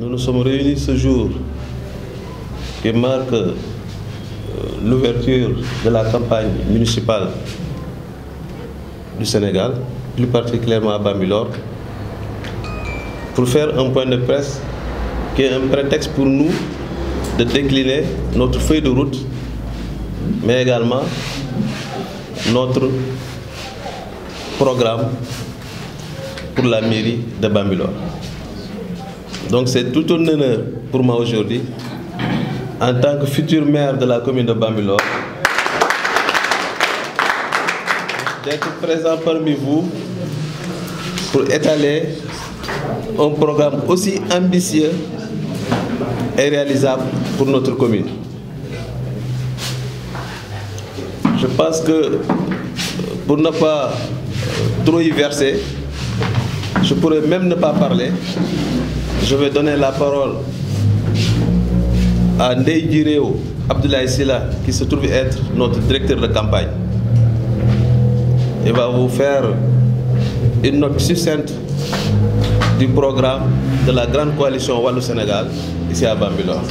nous nous sommes réunis ce jour qui marque l'ouverture de la campagne municipale du Sénégal, plus particulièrement à Bambilor, pour faire un point de presse qui est un prétexte pour nous de décliner notre feuille de route, mais également notre programme pour la mairie de Bambilor. Donc c'est tout un honneur pour moi aujourd'hui, en tant que futur maire de la commune de Bambilor, d'être présent parmi vous pour étaler un programme aussi ambitieux et réalisable pour notre commune. Je pense que pour ne pas trop y verser, je pourrais même ne pas parler. Je vais donner la parole à Ndeye Djiréo Abdoulaye Sylla, qui se trouve être notre directeur de campagne. Il va vous faire une note succincte du programme de la grande coalition Wallu Sénégal ici à Bambilor.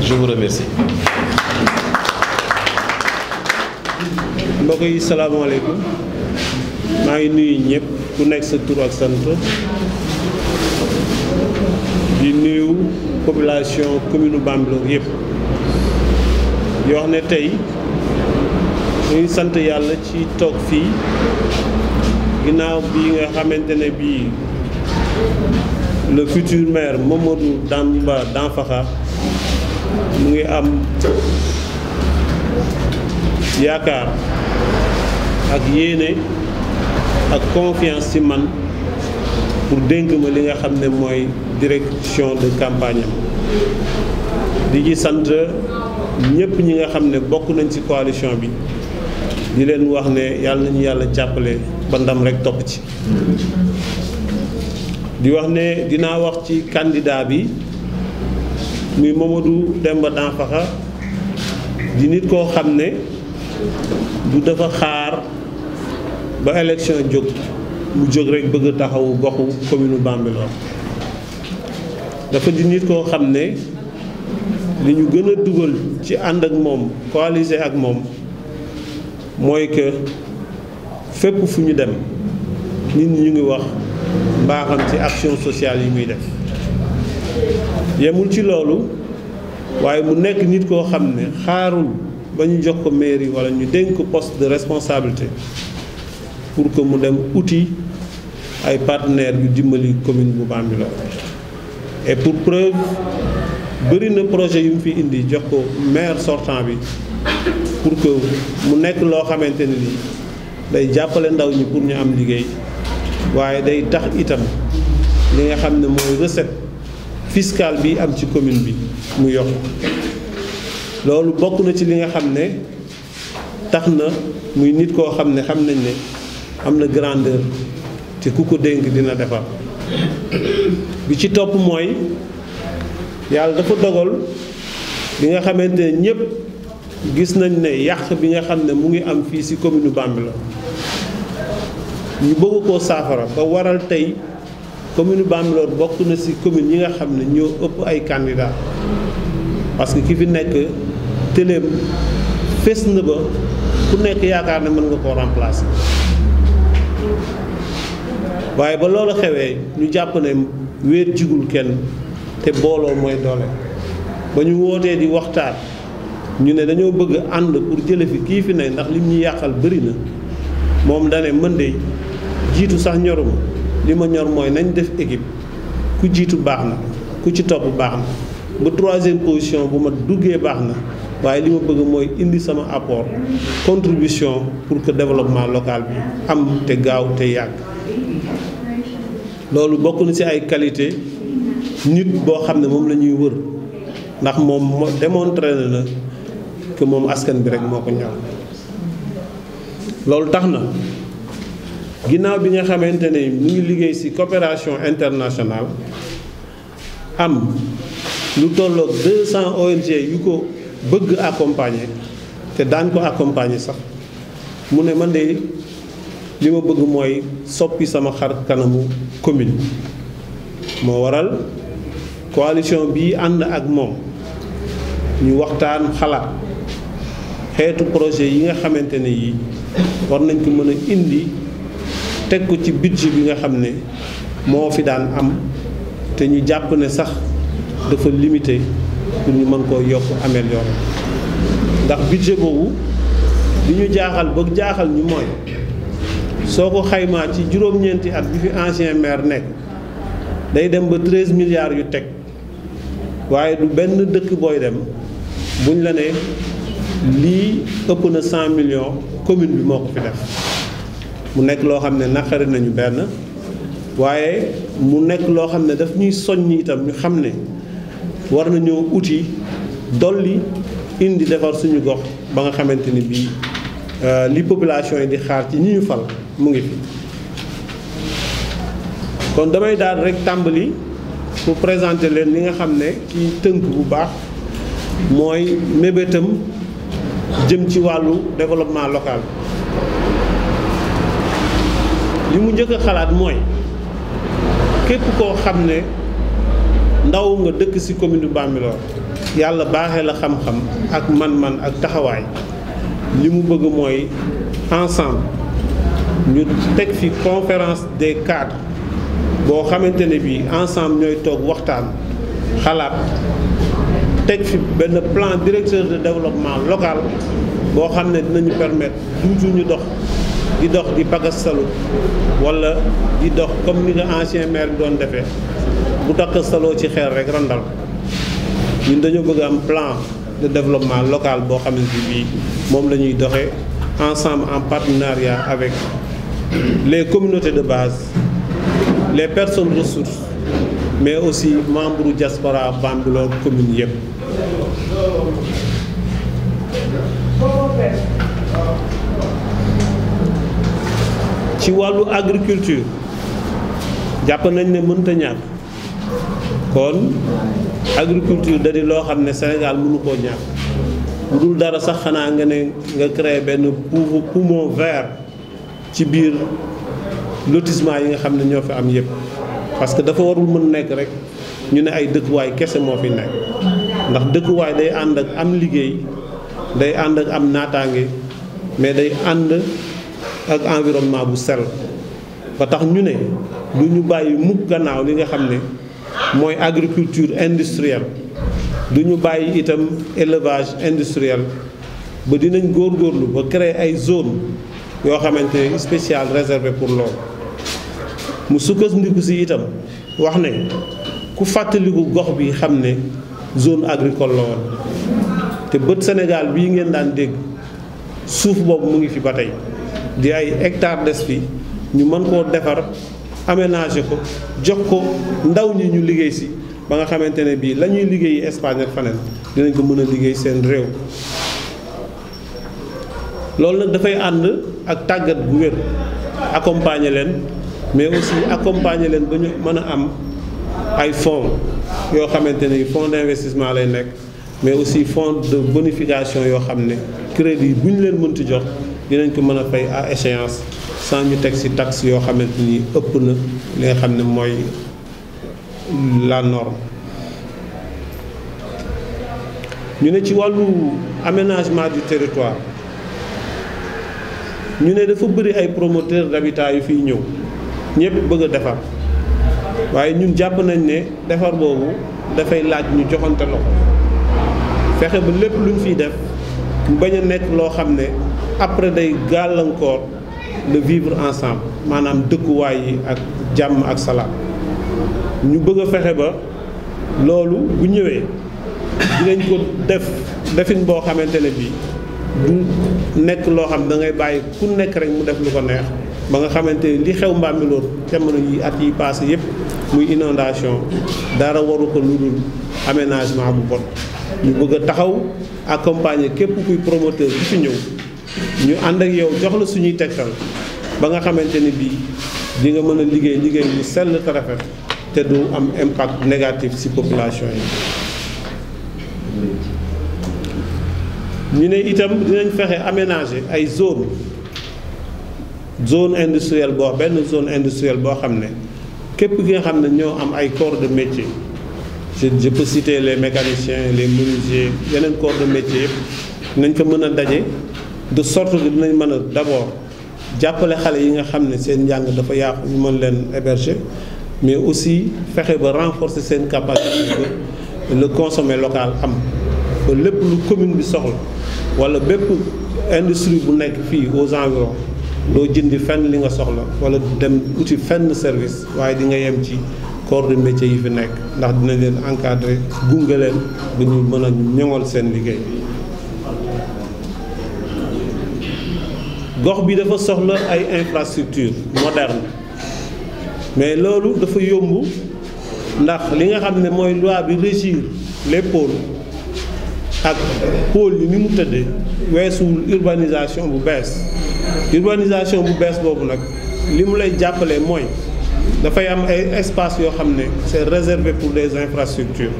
Je vous remercie. mbokk yi salaamaaleykum maa ngi nuyu ñëpp ku nekk sa tur ak sant di nuyu population commune Bambilor yëpp di wax ne tey ñu ngi sant yàlla ci toog fii ginnaaw bi nga xamante ne bii le futur maire Mamadou Damba Danfakha mu ngi am yaakaar ak yéene ak confiance ci man pour dénk ma li nga xam ne mooy direction de campagne am di ci sant ñëpp ñi nga xam ne bokk nañ ci coalition bi di leen wax ne yàlla nañu yàlla jàppale ba ndam rek topp ci di wax ne dinaa wax ci candidat bi muy Mamadou Demba Danfakha di nit koo xam ne du dafa xaar ba élection jóg mu jóg rek bëgg taxawu goxu commune Bambilor dafa di nit koo xam ne li ñu gën a dugal ci ànd ak moom coaliser ak moom mooy que fépp fu ñu dem nit ñi ñu ngi wax mbaaxam ci action sociale yi muy def yemul ci loolu waaye mu nekk nit koo xam ne xaarul ba ñu jox ko mairie wala ñu dénk ko poste de responsabilité pour que mu dem uti ay partenaires yu dimbali commune bu Bambilor et pour preuve bëri na projet yu mu fi indi jox ko maire sortant bi pour que mu nekk loo xamante ne ni day jàppale ndaw ñi pour ñu am liggéey waaye day tax itam li nga xam ne mooy recette fiscale bi am ci commune bi mu yokk loolu bokk na ci li nga xam ne tax na muy nit koo xam ne xam nañ ne am na grandeur te ku ko dénk dina defar bi ci topp mooy yàlla dafa dogal bi nga xamante ne ñëpp gis nañ ne yàq bi nga xam ne mu ngi am fii ci commune Bambilor ñu bëgg koo saafara ba waral tey commune Bambilor bokk na ci commune yi nga xam ne ñoo ëpp ay candidats parce que ki fi nekk téléem fés na ba ku nekk yaakaar ne mën nga koo remplacer waaye ba loolu xewee ñu jàpp ne wéet jigul kenn te booloo mooy doole ba ñu wootee di waxtaan ñu ne dañoo bëgg ànd pour jële fi kii fi ne ndax lim ñu yàqal bëri na moom dane mën de jiitu sax ñoruma li ma ñor mooy nañ def équipe ku jiitu baax na ku ci topp baax na ba troisième position bu ma duggee baax na waaye li ma bëgg mooy indi sama apport contribution pour que développement local bi am te gaaw te yàgg loolu bokk na ci ay qualité nit boo xam ne moom la ñuy wër ndax moom démontré na que moom askan bi rek moo ko ñor loolu tax na ginnaaw bi nga xamante ne mu ngi liggéey ci coopération internationale am lu tolloog 200 ONG yu ko bëgg accompagner te daan ko accompagner sax mu ne man de li ma bëgg mooy soppi sama xar kanamu commune moo waral coalition bii ànd ak moom ñu waxtaan xalaat xeetu projet yi nga xamante ne yi war nañ ko mën a indi teg ko ci budget bi nga xam ne moo fi daan am te ñu jàpp ne sax dafa limité pour ñu mën koo yokk améliorer ndax budget boobu li ñu jaaxal ba jaaxal ñu mooy soo ko xaymaa ci juróom-ñeenti at bi fi ancien maire nekk day dem ba 13 milliards yu teg waaye du benn dëkk booy dem buñ la ne lii ëpp na 100 millions commune bi moo ko fi def mu nekk loo xam ne naqari nañu benn waaye mu nekk loo xam ne daf ñuy soññ itam ñu xam ne war nañoo uti dolli indi defar suñu gox ba nga xamante ni bii li population yi di xaar ci ñi ñu fal mu ngi fi. kon damay daal rek tàmbali pour présenter leen li nga xam ne ci tënk bu baax mooy mébétam jëm ci wàllu développement local. li mu njëkk a xalaat mooy képp koo xam ne ndaw nga dëkk ci commune du Bambilor yàlla baaxee la xam-xam ak man-man ak taxawaay li mu bëgg mooy ensemble ñu teg fi conférence des cadres boo xamante ne bii ensemble ñooy toog waxtaan xalaat teg fi benn plan directeur de développement local boo xam ne dinañu permettre toujours ñu dox di pagastalu wala di dox comme ni nga ancien maire bi doon defee bu dakastaloo ci xeer rek randal ñun dañoo bëgg am plan de développement local boo xamante bii moom la ñuy doxee ensemble en partenariat avec les communautés de base les personnes ressources mais aussi membres diaspora Bambilor commune yëpp. ci wàllu agriculture jàpp nañ ne mënta ñàkk kon agriculture da di loo xam ne Sénégal mënu koo ñàkk bu dul dara sax xanaa nga ne nga créer benn poumon vert ci biir lotissement yi nga xam ne ñoo fi am yëpp parce que dafa warul mën nekk rek ñu ne ay dëkkuwaay kese moo fi nekk ndax dëkkuwaay day ànd ak am liggéey day ànd ak am naataange mais day ànd ak environnement bu sell ba tax ñu ne du ñu bàyyi mukk gannaaw li nga xam ne mooy agriculture industrielle du ñu bàyyi itam élevage industriel ba dinañ góorgóorlu ba créer ay zone yoo xamante ne spécial réservé pour loolu mu sukkandiku si itam wax ne ku fàttaliku gox bi xam ne zone agricole la woon te bët Sénégal bii ngeen daan dégg suuf boobu mu ngi fi ba tey di ay hectares des fi ñu mën koo defar aménager ko jox ko ndaw ñi ñu liggéey si ba nga xamante ne bii la ñuy liggéeyi Espagne ak faneen dinañ ko mën a liggéey seen réew. loolu nag dafay ànd ak tàggat bu wér accompagner leen mais aussi accompagner leen ba ñu mën a am ay fonds yoo xamante ne fonds d'investissement lay nekk mais aussi fonds de bonification yoo xam ne crédit bu ñu leen mënti jox dinañ ko mën a fay à échéance sans ñu teg ci taxe yoo xamante ni ëpp na li nga xam ne mooy la norme. ñu ne ci wàllu aménagement du territoire ñu ne dafa bëri ay promoteurs d'habitat yu fiy ñëw ñëpp bëgg a defar waaye ñun jàpp nañ ne defar boobu dafay laaj ñu joxante loxo fexe ba lépp luñ fiy def mu bañ a nekk loo xam ne après day gàllankoor le vivre ensemble maanaam dëkkuwaay yi ak jàmm ak salaam ñu bëgg a fexe ba loolu bu ñëwee dinañ ko defin boo xamante ne bii du nekk loo xam da ngay bàyyi ku nekk rek mu def lu ko neex ba nga xamante ni li xew Bambilor jamono yi at yi passé yëpp muy inondation dara waru ko lu dul aménagement bu bon ñu bëgg a taxaw accompagner képp kuy promoteur bi fi ñëw ñu ànd ak yow jox la suñuy tegtal ba nga xamante ni bii di nga mën a liggéey bu sell te rafet te du am impact négatif ci population yi. ñu ne itam dinañ fexe aménager ay zone industrielle benn zone industrielle boo xam ne képp ki nga xam ne ñoo am ay corps de métier je peux citer les mécaniciens, les menuisiers yeneen corps de métier yëpp nañ fa mën a daje de sorte que dinañ mën a d'abord jàppale xale yi nga xam ne seen njàng dafa yàqu ñu mën leen héberger, mais aussi fexe ba renforcer seen capacité de le consommer local am ba lépp lu commune bi soxla wala bépp industrie bu nekk fii aux environs doo jëndi fenn li nga soxla wala dem uti fenn service waaye di nga yem ci corps de métier yi fi nekk ndax dinañ leen encadrer gunge leen ba ñu mën a ñoŋal seen liggéey. gox bi dafa soxla ay infrastructures modernes mais loolu dafa yomb ndax li nga xam ne mooy loi bi régir les pôles ak pôle yi ni mu tëddee weesuwul urbanisation bu bees boobu nag li mu lay jàppale mooy dafay am ay espace yoo xam ne c'est réservé pour des infrastructures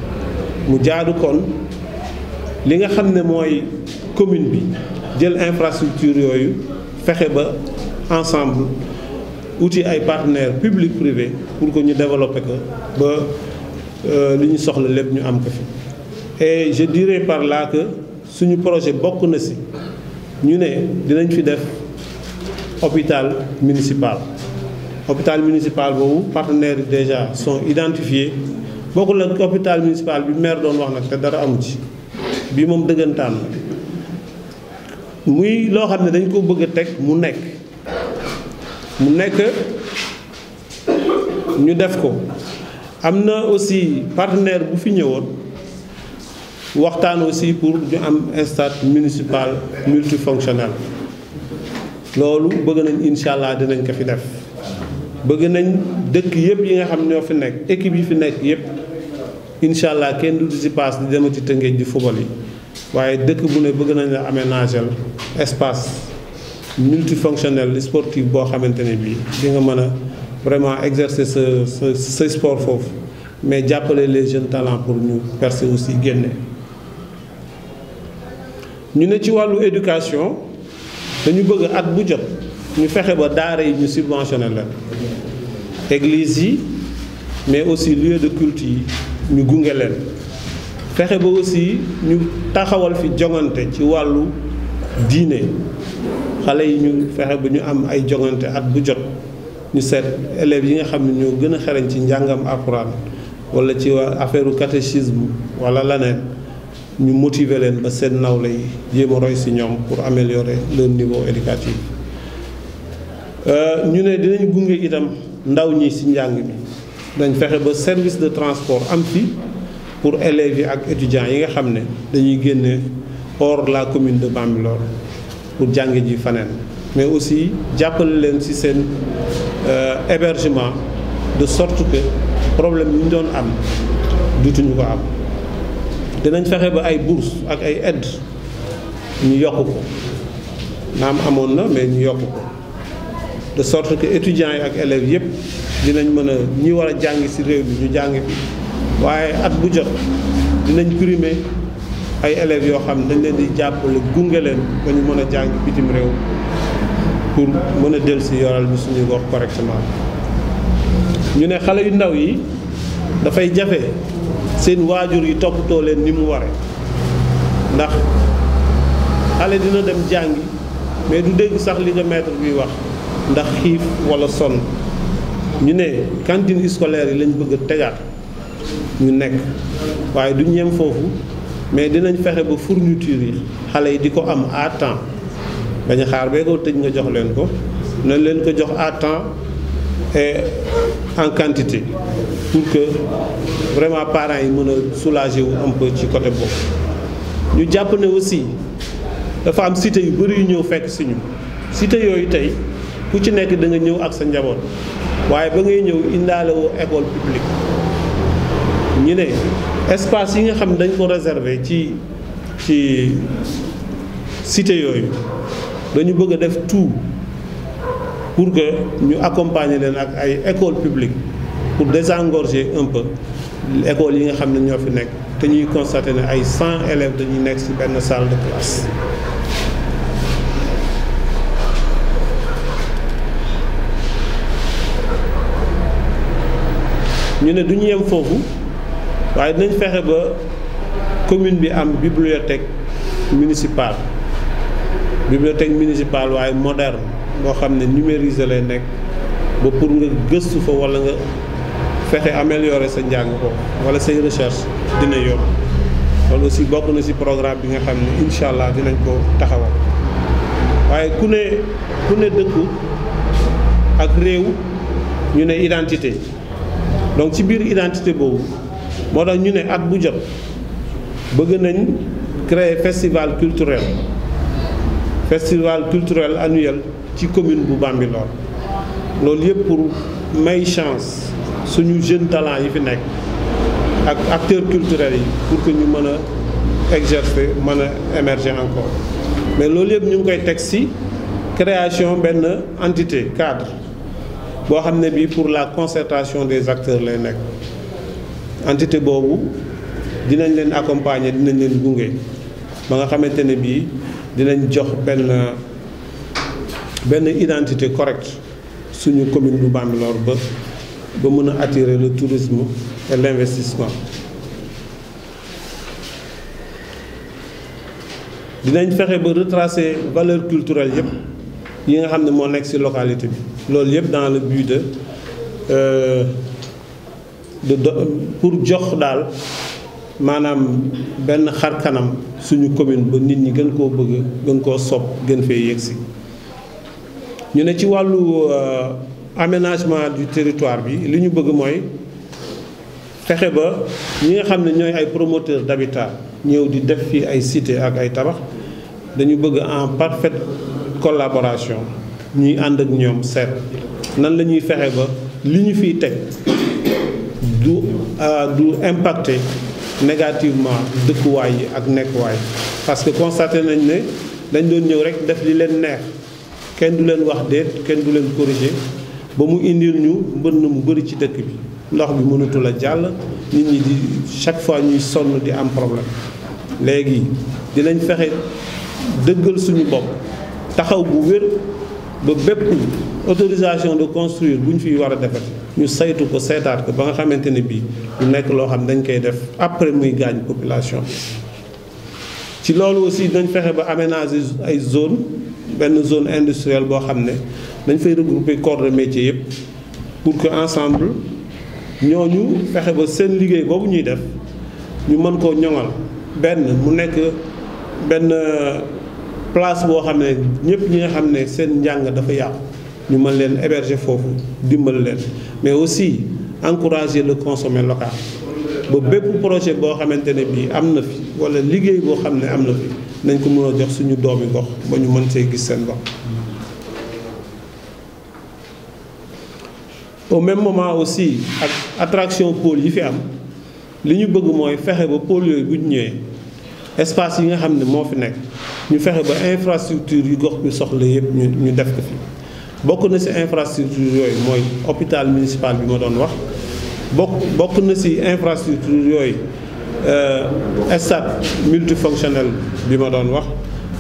mu jaadu kon li nga xam ne mooy commune bi jël infrastructure yooyu fexe ba ensemble outil ay partenaires public privé pour que ñu développer ko ba li ñu soxla lépp ñu am ko fi. Et je dirais par là que suñu projet bokk na ci ñu ne dinañ fi def hôpital municipal boobu partenaires yi déjà sont identifiés bokkul ak hôpital municipal bi maire doon wax nag te dara amu ci bii moom dëggantaan la muy loo xam ne dañ ko bëgg a teg mu nekk ñu def ko. am na aussi partenaire bu fi ñëwoon waxtaan aussi pour ñu am un stade municipal multifonctionnel loolu bëgg nañ incha allah dinañ ko fi def bëgg nañ dëkk yëpp yi nga xam ñoo fi nekk équipe yi fi nekk yëpp incha allah kenn du si paas di demati Tëngéej di football yi waaye dëkk bu ne bëgg nañ la aménager espace multifonctionnel sportif boo xamante ne bii di nga mën a vraiment exercer ce sport foofu mais jàppale les jeunes talents pour ñu percer aussi génne. ñu ne ci wàllu éducation dañu bëgg at bu jot ñu fexe ba daara yi ñu subventionné leen église yi mais aussi lieu de culte yi ñu gunge leen fexe ba aussi ñu taxawal fi jongante ci wàllu diine xale yi ñu fexe ba ñu am ay jongante at bu jot ñu seet élèves yi nga xam ne ñoo gën a xarañ ci njàngam alxuraan wala ci affaire catéchisme wala leneen ñu motiver leen ba seen nawle yi jéem a roy ci ñoom pour améliorer leur niveau éducatif. ñu ne dinañ gunge itam ndaw ñi ci njàng mi dañ fexe ba service de transport am fi pour élèves yi ak étudiants yi nga xam ne dañuy génne hors la commune de Bambilor pour jàng ji faneen mais aussi jàppale leen ci seen hébergement de sorte que problème yi ñu doon am dutuñu ko am. dinañ fexe ba ay bourse ak ay aide ñu yokk ko naam amoon na mais ñu yokk ko de sorte que étudiants yi ak élèves yëpp dinañ mën a ñi war a jàngi ci réew mi ñu jàngi fi waaye at bu jot dinañ primer ay élèves yoo xam ne dañ leen di jàppale gunge leen ba ñu mën a jàng bitim réew pour mën a dellu ci yoral bi suñuy gox correctement. ñu ne xale yu ndaw yi dafay jafe seen waajur yi toppatoo leen ni mu ware ndax xale dina dem jàngi mais du dégg sax li nga maître bi wax ndax xiif walla sonn. ñu ne cantine scolaire yi lañ bëgg a tegaat ñu nekk waaye duñ yem foofu mais dinañ fexe ba fourniture yi xale yi di ko am à temps bañ a xaar bee ko tëj nga jox leen ko nañ leen ko jox à temps et en quantité pour que vraiment parents yi mën a soulager wu un peu ci côté boobu. ñu jàpp ne aussi dafa am cité yu bëri yu ñëw fekk si ñu cité yooyu tey ku ci nekk da nga ñëw ak sa njaboot waaye ba ngay ñëw indaale woo école publique. ñu ne espace yi nga xam ne dañ ko réserver ci cité yooyu dañu bëgg a def tout pour que ñu accompagner leen ak ay école publique pour désengorger un peu école yi nga xam ne ñoo fi nekk te ñuy constater ne ay 100 élèves dañuy nekk ci benn salle de classe. ñu ne duñu yem foofu waaye dinañ fexe ba commune bi am bibliothèque municipale waaye moderne boo xam ne numérisé lay nekk ba pour nga gëstu fa wala nga fexe améliorer sa njàng ko wala say recherche dina yomb loolu aussi bokk na ci programme bi nga xam ne incha allah dinañ ko taxawal. waaye ku ne dëkku ak réew ñu ne identité donc ci biir identité boobu moo tax ñu ne at bu jot bëgg nañ créer festival culturel annuel ci commune bu Bambilor loolu yëpp pour may chance suñu jeune talent yi fi nekk ak acteurs culturels yi pour que ñu mën a exercer mën a émerger encore mais loolu yëpp ñu ngi koy teg ci création benn entité cadre boo xam ne bii pour la concertation des acteurs lay nekk entité boobu dinañ leen accompagner dinañ leen gunge ba nga xamante ne bii dinañ jox benn identité correcte suñu commune bu Bambilor ba mën a attirer le tourisme et l'investissement. dinañ fexe ba retracer valeur culturelle yëpp yi nga xam ne moo nekk ci localité bi loolu yëpp dans le but pour jox daal maanaam benn xar kanam suñu commune ba nit ñi gën koo bëgg gën koo sopp gën fee yegsi. ñu ne ci wàllu aménagement du territoire bi li ñu bëgg mooy fexe ba ñi nga xam ne ñooy ay promoteurs d'habitat ñëw di def fii ay cité ak ay tabax dañu bëgg en parfaite collaboration ñuy ànd ak ñoom seet nan la ñuy fexe ba li ñu fiy teg du impacter négativement dëkkuwaay yi ak nekkuwaay parce que constaté nañ ne dañ doon ñëw rek def li leen neex kenn du leen wax déet kenn du leen corriger ba mu indil ñu mbënn mu bëri ci dëkk bi ndox bi mënatul a jàll nit ñi di chaque fois ñuy sonn di am problème léegi dinañ fexe dëggal suñu bopp taxaw bu wér ba bépp autorisation de construire bu ñu fiy war a defati ñu saytu ko seetaat ko ba nga xamante ne bii ñu nekk loo xam dañ koy def après muy gaañ population bi. ci loolu aussi dañ fexe ba aménager ay zone benn zone industrielle boo xam ne dañ fay regrouper corps de métier yëpp pour que ensemble ñooñu fexe ba seen liggéey boobu ñuy def ñu mën koo ñoŋal benn mu nekk benn place boo xam ne ñëpp ñi nga xam ne seen njàng dafa yàqu ñu mën leen héberger foofu dimbal leen mais aussi encourager le consommer local ba bépp projet boo xamante ne bii am na fi wala liggéey boo xam ne am na fi nañ ko mën a jox suñu doomi gox ba ñu mën see gis seen bopp. au même moment aussi ak attraction pôle yi fi am li ñu bëgg mooy fexe ba pôle yooyu bu ñu ñëwee espace yi nga xam ne moo fi nekk ñu fexe ba infrastructure yu gox bi soxla yëpp ñu def ko fi bokk na ci infrastructure yooyu mooy hôpital municipal bi ma doon wax bokk na ci infrastructure yooyu stade multifonctionnel bi ma doon wax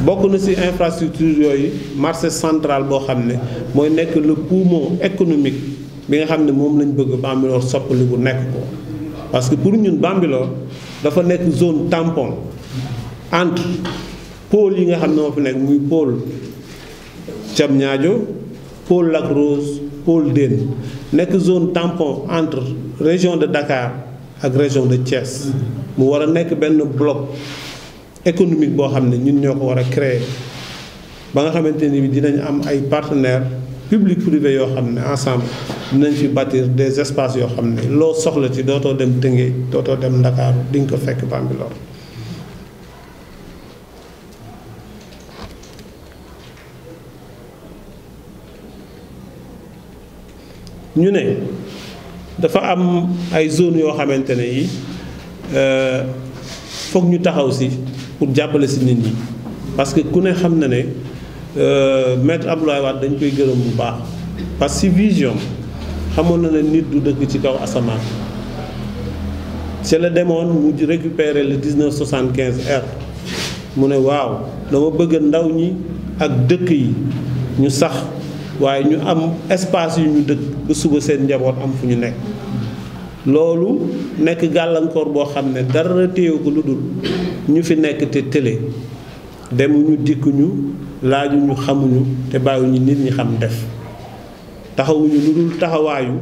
bokk na ci infrastructure yooyu marché central boo xam ne mooy nekk le poumon économique bi nga xam ne moom lañ bëgg Bambilor soppali bu nekk ko parce que pour ñun Bambilor dafa nekk zone tampon entre pôle yi nga xam ne moo fi nekk muy pôle Diamniadio pôle Lac Rose pôle Dène nekk zone tampon entre région de Dakar ak région de Thiès mu war a nekk benn bloc économique boo xam ne ñun ñoo ko war a créer ba nga xamante ni bi dinañ am ay partenaires public privé yoo xam ne ensemble dinañ fi bâtir des espaces yoo xam ne loo soxla ci dootoo dem Tëngéej dootoo dem Ndakaaru di nga ko fekk Bambilor ñu ne dafa am ay zones yoo xamante ne yi foog ñu taxaw si pour jàppale si nit ñi parce que ku ne xam na ne maître Abdoulaye Wade dañ koy gërëm bu baax parce que si vision xamoon na ne nit du dëkk ci kaw asamaan c'est la demoon mu récupérer le 1975 R mu ne waaw dama bëgg ndaw ñi ak dëkk yi ñu sax waaye ñu am espace yu ñu dëkk ba suba seen njaboot am fu ñu nekk loolu nekk gàllankoor boo xam ne dara téewu ko lu dul ñu fi nekk te télé demuñu dikkuñu laajuñu xamuñu te bàyyiwuñu nit ñi xam def taxawuñu lu dul taxawaayu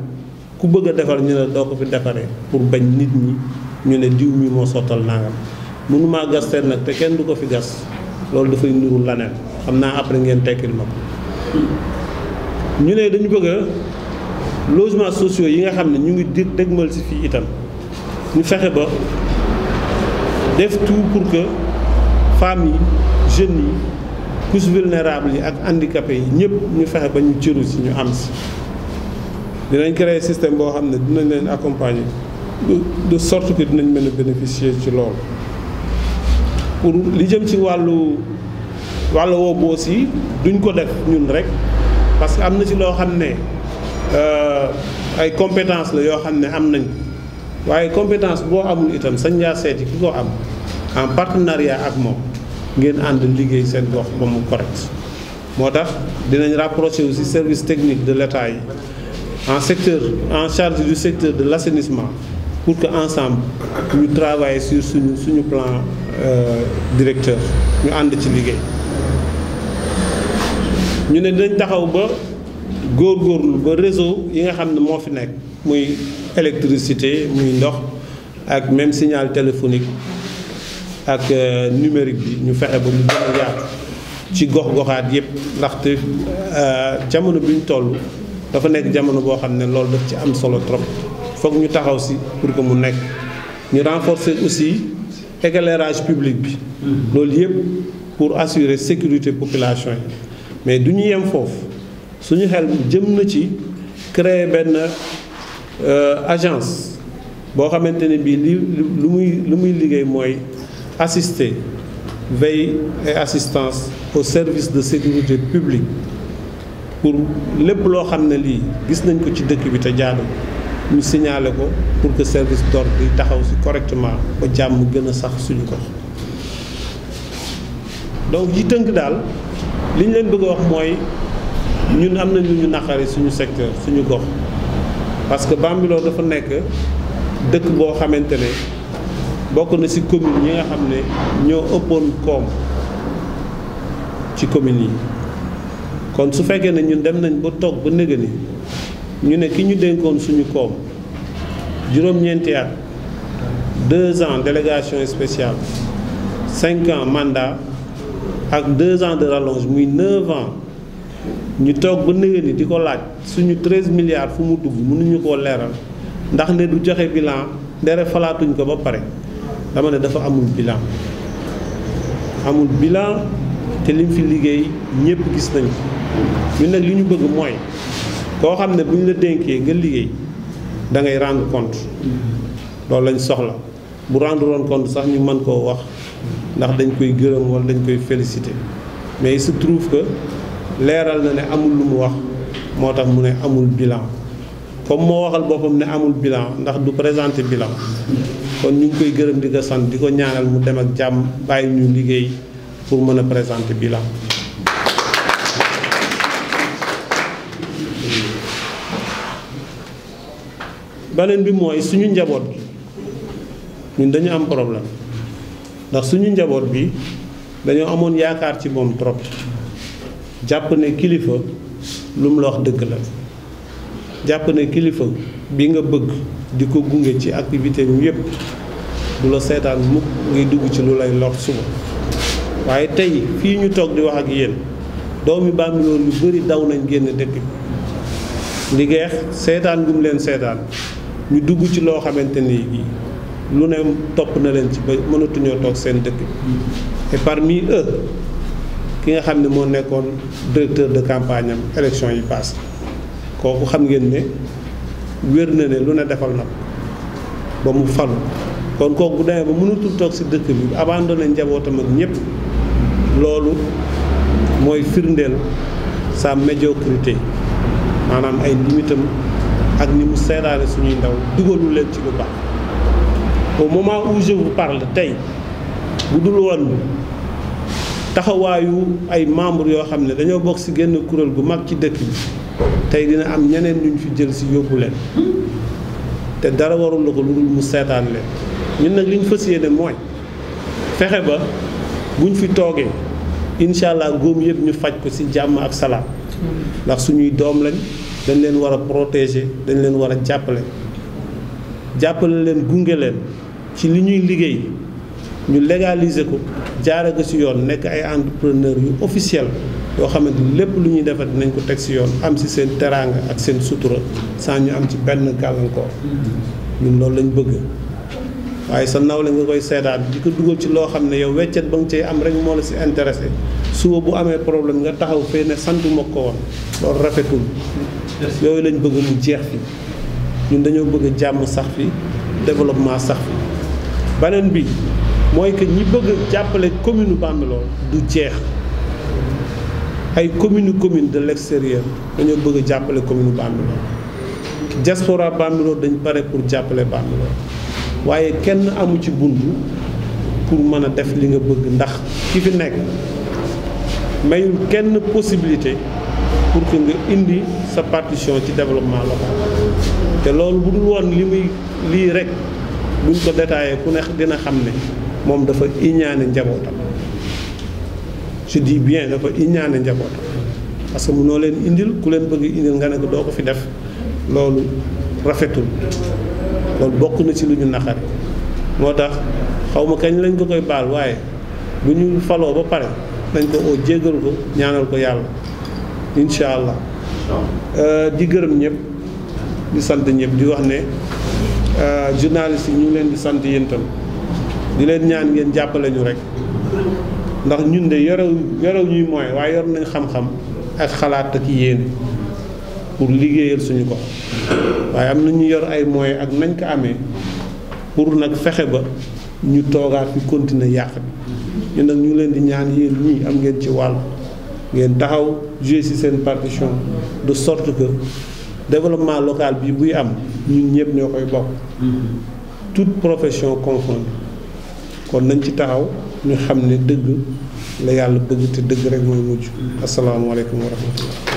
ku bëgg a defar ñu ne doo ko fi defaree pour bañ nit ñi ñu ne diw mi moo sottal nangam mënumaa gas teen nag te kenn du ko fi gas loolu dafay nuru laneen xam naa après ngeen tekkil ma ko ñu ne dañu bëgg a logements sociaux yi nga xam ne ñu ngi dégmal si fii itam ñu fexe ba def tout pour que femmes yi jeunes yi couches vulnérables yi ak handicapés yi ñëpp ñu fexe ba ñu cëru si ñu am si dinañ créer système boo xam ne dinañ leen accompagner de sorte que dinañ mën a bénéficier ci loolu pour li jëm ci wàllu woowu aussi duñ ko def ñun rek parce que am na ci loo xam ne ay compétence la yoo xam ne am nañ waaye compétence boo amul itam sañ ngaa seeti ki ko am en partenariat ak moom ngeen ànd liggéey seen gox ba mu correct moo tax dinañ rapprocher aussi service technique de l'État yi en charge du secteur de l'assainissement pour que ensemble ñu travailler sur suñu plan directeur ñu ànd ci liggéey ñu ne dinañ taxaw ba góorgóorlu ba réseau yi nga xam ne moo fi nekk muy électricité muy ndox ak même signal téléphonique ak numérique bi ñu fexe ba mu gën a yaatu ci gox-goxaat yépp ndaxte jamono bi ñu toll dafa nekk jamono boo xam ne loolu daf ci am solo trop foog ñu taxaw si pour que mu nekk ñu renforcer aussi éclairage public bi loolu yépp pour assurer sécurité population yi mais du ñu yem foofu suñu xel jëm na ci créer benn agence boo xamante ne bii lu muy liggéey mooy assister veille et assistance au service de sécurité publique pour lépp loo xam ne lii gis nañ ko ci dëkk bi te jaadu ñu signaler ko pour que service d'ordre di taxaw si correctement ba jàmm gën a sax suñu ko donc yi tënk daal li ñu leen bëgg a wax mooy ñun am nañ lu ñu naqari suñu secteur suñu gox parce que Bambilor dafa nekk dëkk boo xamante ne bokk na ci commune yi nga xam ne ñoo ëppoon koom ci communes yi kon su fekkee ne ñun dem nañ ba toog ba nëgë ni ñu ne ki ñu dénkoon suñu koom juróom-ñeenti at 2 ans délégation spéciale 5 ans mandat ak 2 ans de rallonge muy 9 ans ñu toog ba nëgë ni di ko laaj suñu 13 milliards fu mu dugg mënuñu koo leeral ndax ne du joxe bilan ndere falaatuñ ko ba pare dama ne dafa amul bilan te lim fi liggéey ñëpp gis nañ ko ñun nag li ñu bëgg mooy koo xam ne bu ñu la dénkee nga liggéey da ngay rendre compte loolu lañ soxla bu rendre woon compte sax ñu mën koo wax ndax dañ koy gërëm wala dañ koy féliciter mais il se trouve que leeral na ne amul lu mu wax moo tax mu ne amul bilan comme moo waxal boppam ne amul bilan ndax du présenter bilan kon ñu ngi koy gërëm di ko sant di ko ñaanal mu dem ak jàmm bàyyi ñu liggéey pour mën a présenter bilan. beneen bi mooy suñu njaboot bi ñun dañu am problème ndax suñu njaboot bi dañoo amoon yaakaar ci moom trop jàpp ne kilifa lu mu la wax dëgg la jàpp ne kilifa bi nga bëgg di ko gunge ci activité yu yépp du la seetaan mukk ngay dugg ci lu lay lor suba waaye tey fii ñu toog di wax ak yéen doomi Bambilor yu bari daw nañ génn dëkk bi liggéey seetaan gum leen seetaan ñu dugg ci loo xamante ni lu ne topp na leen ci ba mënatuñoo toog seen dëkk et parmi eux ki nga xam ne moo nekkoon directeur de campagne am élection yi passé kooku xam ngeen ne wér na ne lu ne defal na ba mu falu kon kooku bu demee ba mënatul toog si dëkk bi abandonné njabootam ak ñëpp loolu mooy firndeel sa médiocrité maanaam ay limitam ak ni mu seetaane suñuy ndaw dugalu leen ci lu baax au moment où je vous parle tey bu dul woon taxawaayu ay membres yoo xam ne dañoo bokk ci genn kuréel gu mag ci dëkk bi tey dina am ñeneen ñu fi jël ci yóbbu leen te dara warul la ko lu dul mu seetaan leen ñun nag li ñu fas yéene mooy fexe ba buñ fi toogee incha allah góom yëpp ñu faj ko ci jàmm ak salaam ndax suñuy doom lañ dañ leen war a protéger dañ leen war a jàppale leen gunge leen ci li ñuy liggéey ñu légaliser ko jaare ko ci yoon nekk ay entrepreneur yu officiel yoo xamante ni lépp lu ñuy defar dinañ ko teg ci yoon am ci seen teraanga ak seen sutura sans ñu am ci benn gàllankoor ñun loolu lañ bëgg waaye sa nawle nga koy seetaan di ko dugal ci loo xam ne yow weccet ba nga cay am rek moo la ci intéressé suba bu amee problème nga taxaw fee ne sant ma ko woon loolu rafetul yooyu lañ bëgg mu jeex fi ñun dañoo bëgg jàmm sax fi développement sax fi beneen bi mooy que ñi bëgg jàppale commune Bambilor du jeex ay commune de l'extérieur dañoo bëgg jàppale commune Bambilor diaspora Bambilor dañ pare pour jàppale Bambilor waaye kenn amu ci buntu pour mën a def li nga bëgg ndax ki fi nekk mayul kenn possibilité pour que nga indi sa partition ci développement local te loolu bu dul woon lii rek buñ ko détaillé ku ne dina xam ne moom dafa iñaane njabootam je dis bien dafa iñaane njabootam parce que mënoo leen indil ku leen bëgg indil nga ne ko doo ko fi def loolu rafetul loolu bokk na ci lu ñu naqari moo tax xaw ma kañ lañ ko koy baal waaye bu ñu faloo ba pare nañ ko oo jéggal ko ñaanal ko yàlla incha allah di gërëm ñëpp di sant ñëpp di wax ne journalistes yi ñu ngi leen di sant yéen tam di leen ñaan ngeen jàppale ñu rek ndax ñun de yorew ñuy moyen waaye yor nañ xam-xam ak xalaat ak yéene pour liggéeyal suñu ko waaye am na ñu yor ay moyens ak nañ ko amee pour nag fexe ba ñu toogaat fi continuer yàq bi ñun nag ñu ngi leen di ñaan yéen ñii am ngeen ci wàll ngeen taxaw jouer ci seen partition de sorte que développement local bi buy am ñun ñëpp ñoo koy bokk toute profession confondue kon nañ ci taxaw ñu xam ne dëgg la yàlla bëgg te dëgg rek mooy mujj asalaamaaleykum wa rahmatullah